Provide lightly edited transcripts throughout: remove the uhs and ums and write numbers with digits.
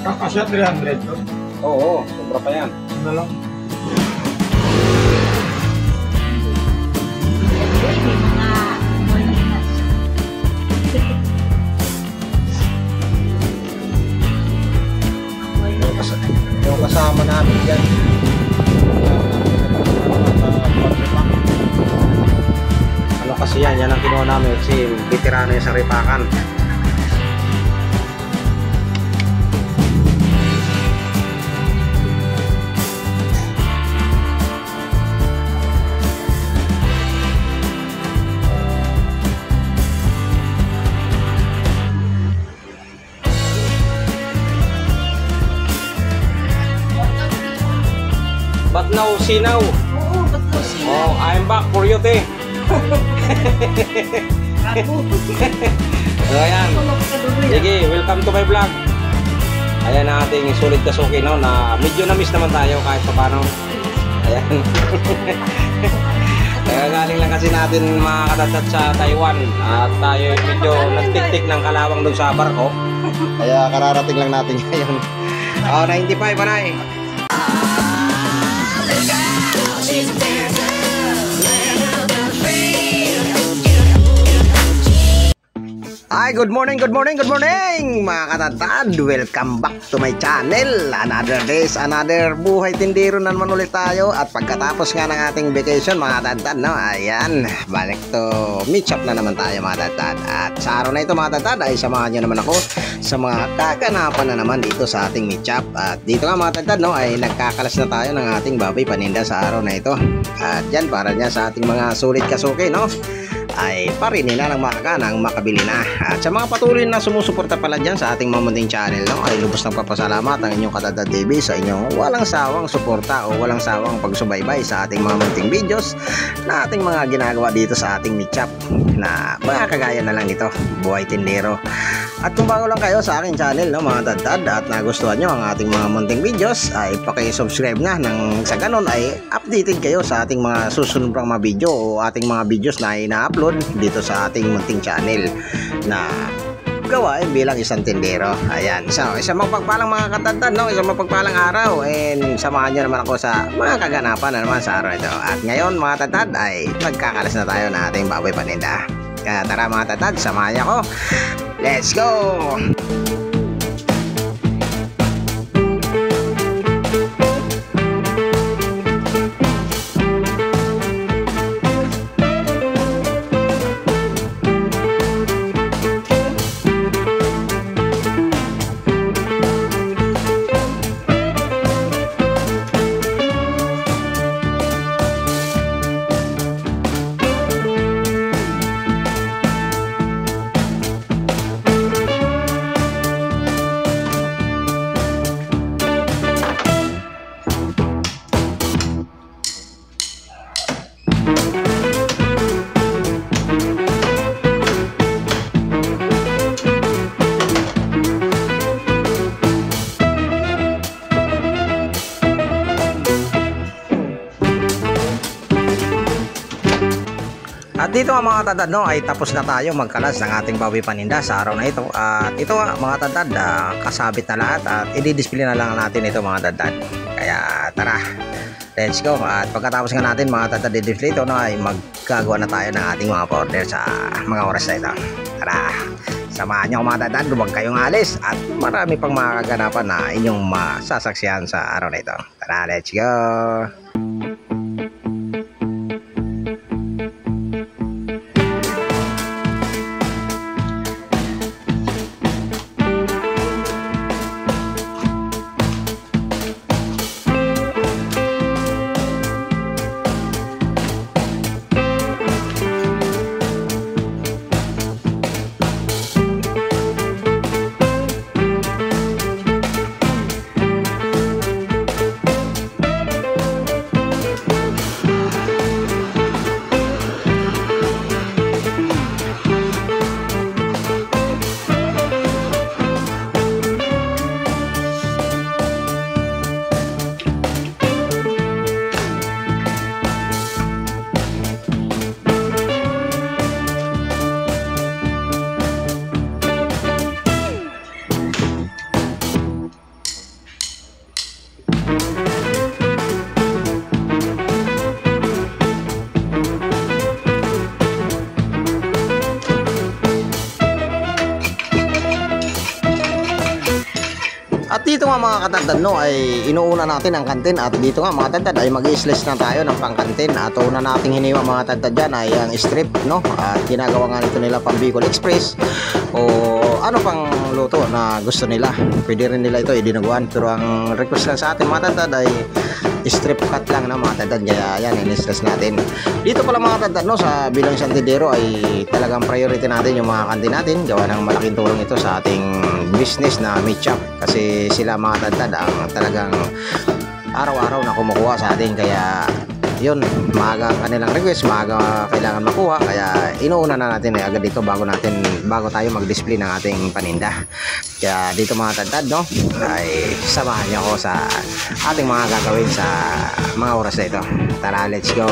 Kakasya 300 to. Oo, sobra pa yan. Ano lang? Yung kasama namin dyan. Ano kasi yan? Yan ang kinuha namin kasi veterano yung sa ripakan. But now, sinaw. Oo, ba't po sila? Oh, I'm back for you, te. So, ayan. Sige, welcome to my vlog. Ayan ang ating sulit kasuki, no, na medyo na-miss naman tayo kahit pa paano. Ayan. Kaya galing lang kasi natin mga katatat sa Taiwan. At tayo medyo nagtik-tik ng kalawang doon sa barko. Kaya kararating lang natin ngayon. 95 pa na eh. Hi, good morning mga katatad. Welcome back to my channel. Another days, another buhay tindero na naman ulit tayo. At pagkatapos nga ng ating vacation mga katatad, no, ayan, balik to meet up na naman tayo mga katatad. At sa araw na ito mga katatad ay samahan nyo naman ako sa mga kaganapan na naman dito sa ating meet up. At dito nga mga katatad, no, ay nagkakalas na tayo ng ating baboy paninda sa araw na ito. At yan para dyan sa ating mga sulit kasuki, no, ay parinin na ng maka nang makabili na. At sa mga patuloy na sumusuporta pala dyan sa ating mamunting channel, no, ay lubos ng papasalamat ang inyong Katatad TV sa inyong walang sawang suporta o walang sawang pagsubaybay sa ating mga munting videos na ating mga ginagawa dito sa ating meet up na mga kagaya na lang ito, buhay tindero. At kung bago lang kayo sa aking channel, no, mga Katatad, at nagustuhan nyo ang ating mga munting videos, ay paki-subscribe na nang sa ganun ay updated kayo sa ating mga susunod pang mga video o ating mga videos na ina-upload dito sa ating munting channel na gawain bilang isang tindero. Ayan, so isang mapagpalang mga Katatad, no, isang mapagpalang araw, and samahan nyo naman ako sa mga kaganapan na naman sa araw ito. At ngayon mga Katatad ay magkakalas na tayo na ating baboy paninda. Kaya tara mga Katatad, samahan niyo ako. Let's go! At dito nga mga Katatad, no, ay tapos na tayo magkalas ng ating baboy paninda sa araw na ito. At ito nga mga Katatad, kasabit na lahat at i-display na lang natin ito mga Katatad. Kaya tara, let's go. At pagkatapos nga natin mga Katatad i-display ito, no, ay maggagawa na tayo ng ating mga order sa mga oras na ito. Tara, samahan nyo mga Katatad, huwag kayong alis at marami pang mga kaganapan na inyong masasaksihan sa araw na ito. Tara, let's go. dito nga mga katandad, no, ay inuuna natin ang kantin. At dito nga mga katandad ay mag-i-slice na tayo ng pangkantin. At una nating hiniwa mga katandad dyan ay ang strip, no. At ginagawa nga nito nila pang Bicol Express o ano pang luto na gusto nila. Pwede rin nila ito idinaguan. Pero ang request lang sa atin mga katandad ay strip cut lang na mga katandad. Kaya yan, in-stress natin. Dito pala mga katandad, no, sa bilang santidero ay talagang priority natin yung mga kantin natin. Gawa ng malaking tulong ito sa ating business na meat shop. Kasi sila mga katandad ang talagang araw-araw na kumukuha sa atin. Kaya yun, maaga ang kanilang request, maaga kailangan makuha. Kaya inuuna na natin agad dito bago tayo mag-display ng ating paninda. Kaya dito mga katandad, no, ay samahan niyo ako sa ating mga gagawin sa mga oras na ito. Tara, let's go.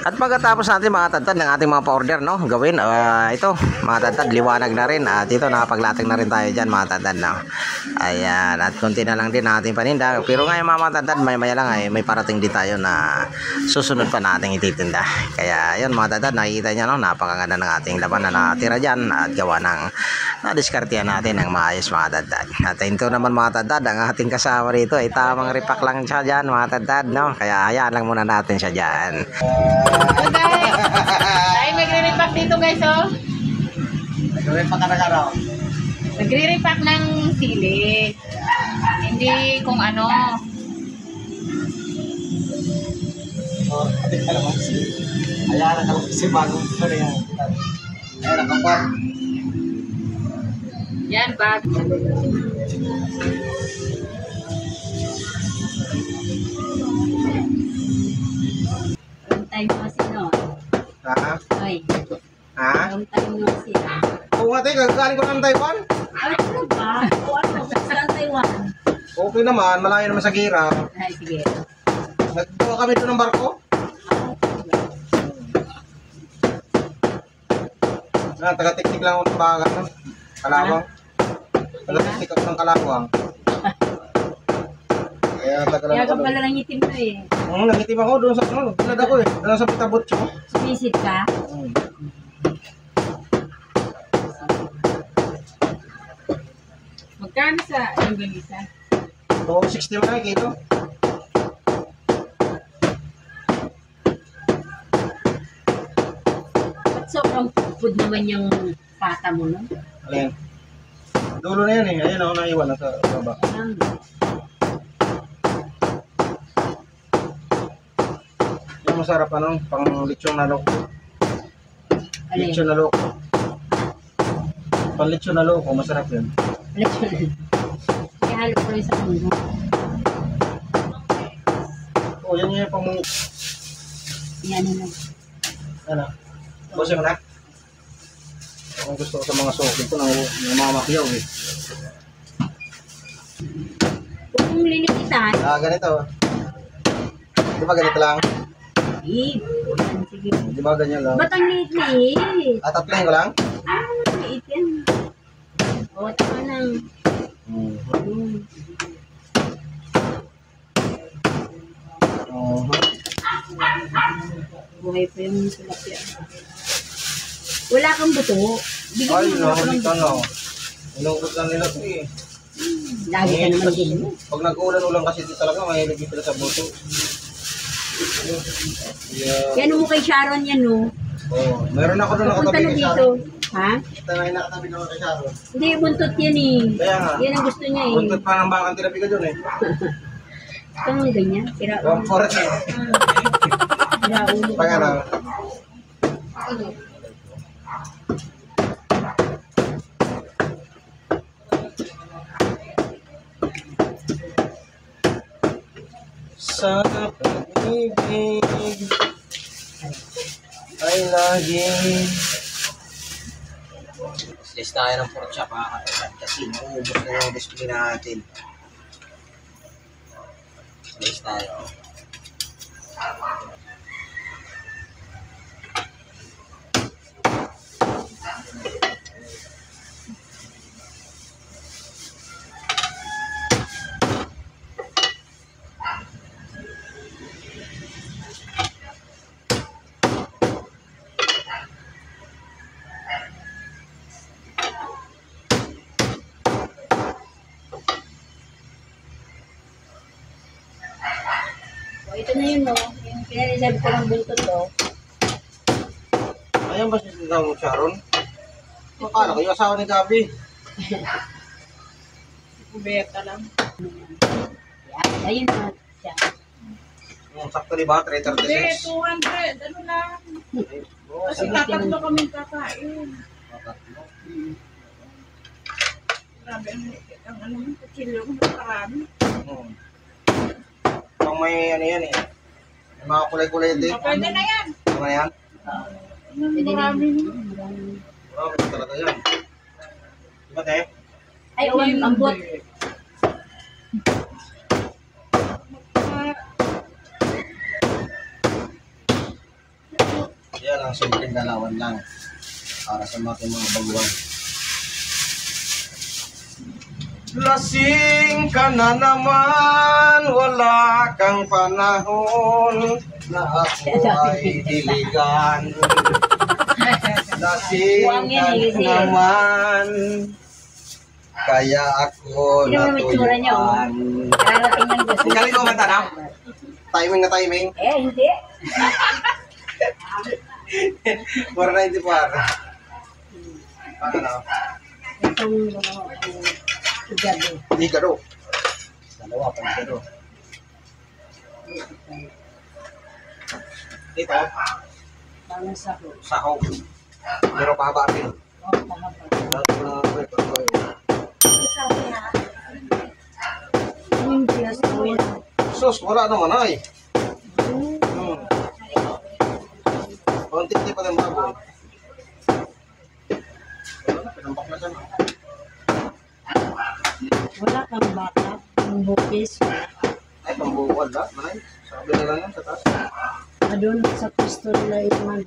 At pagkatapos natin mga katandad ng ating mga pa-order, no, gawin, ito mga katandad, liwanag na rin. At ito nakapaglatag na rin tayo dyan mga katandad, no. Ayan, at konti na lang din ating paninda. Pero ngayon mga katandad, maya lang ay may parating din tayo na susunod pa nating ititinda. Kaya yun mga katandad, nakikita nyo, no, napakaganda ng ating laban na natira dyan. At gawa ng nadiskartihan natin ng maayos mga katandad. At ito naman mga katandad, ang ating kasama rito ay tamang repack lang siya dyan mga katandad, no. Kaya hayaan lang muna natin siya dyan. Hey guys! Ay, magre-repack dito guys, oh. Nagre-repack ka na araw. Nagre-repack ng sili. Hindi kung ano. Oh, ating kalamansi. Ayan, ang kalamansi bagong ito na yan. Ayan, ang kapal. Yan, bag. Time mo sino? Ha? Ay, Ha? time mo sino? Oo nga tayo, gagaling ko ng Taiwan. Ay, ano ba? Ano? Saan Taiwan? Okay naman, malayo naman sa gira. Ay, sige. Nagtawa kami doon ng barko. Taga-tiktik lang ako ng bagat. Kalawang. Taga-tiktik ako ng kalawang. Kaya taga lang Kaya ka ako. pala ng itim na eh. Nagitim ako doon sa ano. Pinad ako eh. Doon sa Pitabotcho. Visit ka? Magkano sa longganisa? 260 mo na kilo. sobrang pupod naman yung pata mo, no? Alin? Dulo na yan eh. Ayan ako, naiwan na sa baba. Yung masarap ano, pang lechon na loko. Alin? Lechon na loko. Pang lechon na loko, masarap yun. Lechon. Kaya halo ko rin sa mundo. Oh, yan yung pang... Yan na. Ano? Bose mo na? Ang gusto ko sa mga sokin ko, namamakyaw eh. Huwag mong linitan. Ganito. Di ba ganito lang? Sige. Di ba ganyan lang? Ba't ang liit-liit? Tatlayin ko lang? Liit yan. O, tama lang. Buhay pa yung tilapia. Wala kang buto. Bigyan Ay, mo ako ng nakakita buto. na. Inugot lang nila ito eh. Lagi ka naman din. Pag nag-ulan-ulan kasi ito talaga, mahilig sila sa buto. Yeah. Yan mo kay Sharon yan, no? Oh, meron ako doon Papunta nakatabi na kay dito. Sharon. Ha? Ito na yung nakatabi naman kay Sharon. Hindi, buntot yan eh. Kaya nga. Yan ang gusto niya eh. Buntot pa ng bakang tinabi ka doon eh. Gusto mo ganyan? Sira ulo. 140 eh. Sira ulo. Pag ano. Sa pag-ibig ay laging list tayo ng pork chop kasi maubos na yung display natin. List tayo. O, ito na yun, no? Yung pinalisabi ko ng buntot, no? Ayan ba siya mo, Sharon? Makala ko yung asawa ni Gabi. Kubeta lang. Yan, ayun na. Siya. Yung sakto di ba? Hindi, 336. 200. Ano lang. Oh, Kasi tatatlo kaming kakain. Grabe, ang ano yung kutsilyo ko nakarami. Pang may ano yan eh. May mga kulay-kulay din. Pwede na yan. Ano na yan? Marami na. Marami na talaga yan. Diba tayo? Ay, oh, ang bot. Yan ang simpleng galawan lang. Para sa mga baguhan. Lasing ka na naman, wala kang panahon na ako ay diligan. Lasing ka na naman, kaya ako Sino naman itsura niya, oh? natuyuan. Kararating ng gusto. Ang galing kumanta na? Timing na timing. Eh, hindi. 490 para. Ano? Itong gabi. Igaro. Dalawa pa igaro. Dito, Parang sako. sahog. Pero pahaba rin. Oh, pahaba. Lahat ko na record. Yung siyas ko yan. Sus, wala naman ay. Konti pa ng baboy. Wala na, pinambak na siya. Wala kang bata. Ang bukis. Ay, pambukal na. Manay, sabi na lang yan sa taas. Doon sa pistol na itman.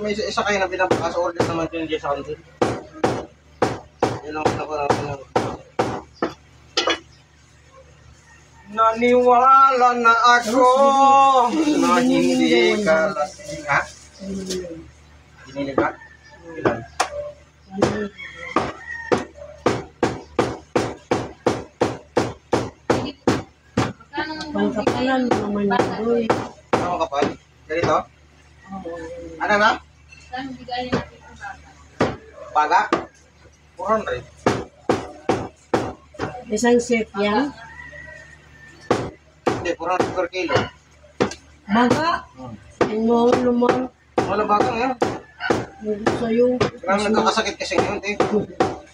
May isa kayo na binabakas order naman yun dyan sa kantin. Yan ang pinaka. Naniwala na ako na hindi ka lasing. Ha? Hinilig ka? Ilan? Pangkapalan naman yung boy. Ano kapal? Ganito? Ano na? Saan bigayan natin ang bata? Baga? 400. Isang set yan. Hindi, 400 per kilo. Baga. Ang mahal naman. Wala baga ngayon. Sa'yo. Parang nagkakasakit kasi ngayon, eh.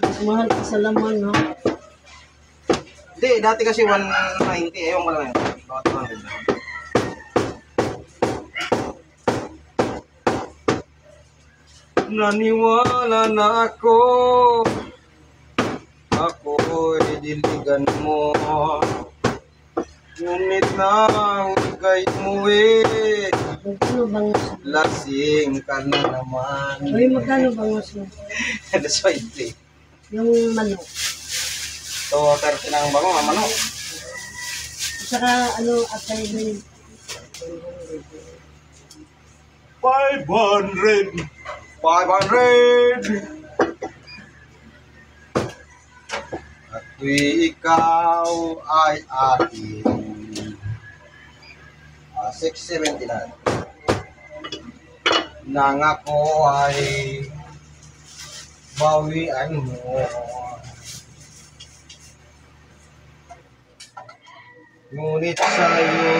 Mas mahal ka sa laman, ha? Hindi, dati kasi 190. Ewan ko lang yun. Baka 200 na. Naniwala na ako. Ako'y diligan mo. Ngunit na hugay mo eh. Magkano bang Lasing ka na naman. Uy, magkano bang mo? That's 20. Yung manok. So, 30 na ang bango, ang manok. Saka, atay na 500. At tuwi ikaw ay akin. 670 na. Nangako ay bawian mo. Ngunit sa'yo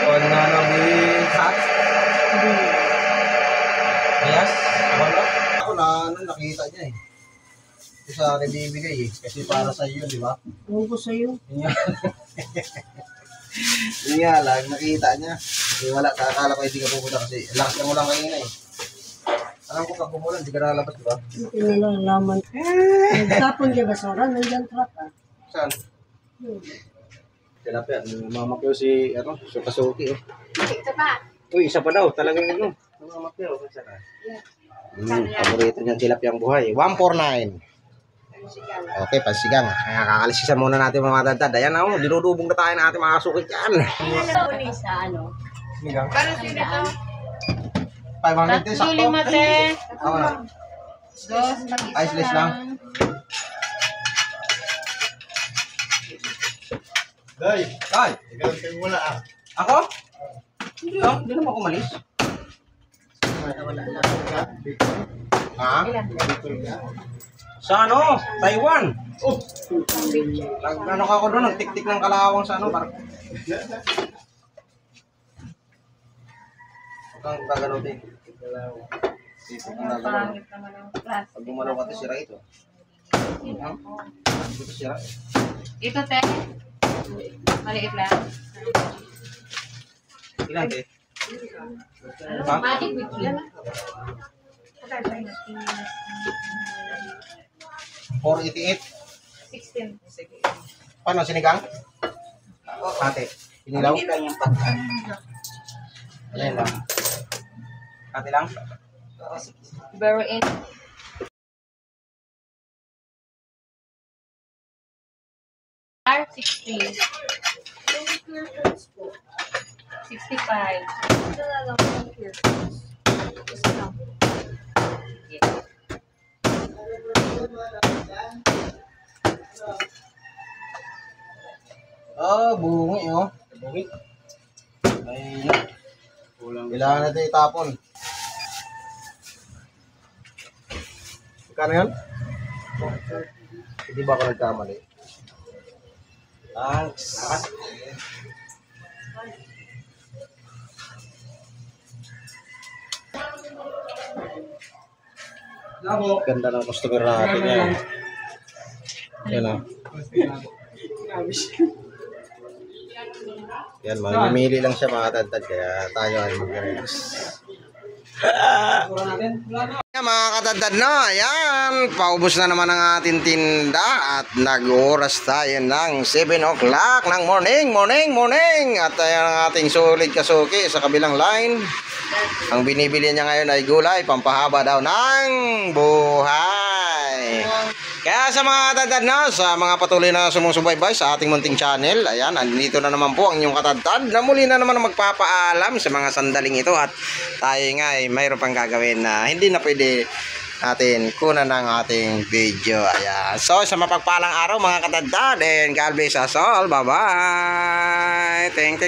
pananamit. Yes? Wala? Ako nakita niya eh. Ito sa akin bibigay eh. Kasi para sa iyo, di ba? Ewan ko sa'yo. Yun nga lang, nakita niya. Eh, wala, akala ko hindi ka pupunta kasi lakas mo lang kanina eh. Alam ko pag pumulan, hindi ka nakalabas, di ba? Hindi nalalaman. Nagtapon ka ba, Sara? Nandiyan truck, ha? Saan? Tilapia, mamakyaw si, Sukasuki oh. Ito pa. Uy, isa pa daw, talagang mamakyaw. Paborito niyang tilapiyang buhay. 149. Okay, pansigang. Kaya kakalisisan muna natin mga dadad. Ayan na, dinudubong na tayo ng ating mga sukit yan. Sa Sinigang? Pero sino ito? 500 din, sakto. Lima, te. Ako na. Dos. Ice less lang. Day! Ikaw kayo muna ah. Ako? Hindi naman ako malis. Ha? Sa Taiwan. Oh. Ano ka ako doon, nagtik-tik ng kalawang sa parang. Huwag kang gaganotin. Pangit naman ang class. Pag gumalaw ka, sira ito. Ito sira. Ito, te. Maliit lang. Ilan, te? Ano? Magic with you. 488. 16. Sige. Paano, sinigang? Ate, inilaw? Ayan lang. Ate lang? Very in. R60. 65. Bungi oh. Bungi. Ay, kailangan natin itapon. Magkano yun? Hindi ba ako nagkamali? Thanks. Ganda ng customer natin yan. Yan o. Yan, mamimili lang siya mga tantad. Kaya tayo ay mag-relax. Yan mga katantad na. Ayan, paubos na naman ang ating tinda. At nag-oras tayo ng 7 o'clock ng morning. At ayan ang ating solid kasuki sa kabilang line. Ang binibili niya ngayon ay gulay, pampahaba daw ng buhay. Kaya sa mga katantad na, sa mga patuloy na sumusubaybay sa ating munting channel, ayan, andito na naman po ang inyong katantad na muli na naman magpapaalam sa mga sandaling ito. At tayo nga ay mayroon pang gagawin na hindi na pwede natin kunan ng ating video. Ayan. So, sa mapagpalang araw mga katantad, and God bless us all. Bye-bye. Teng.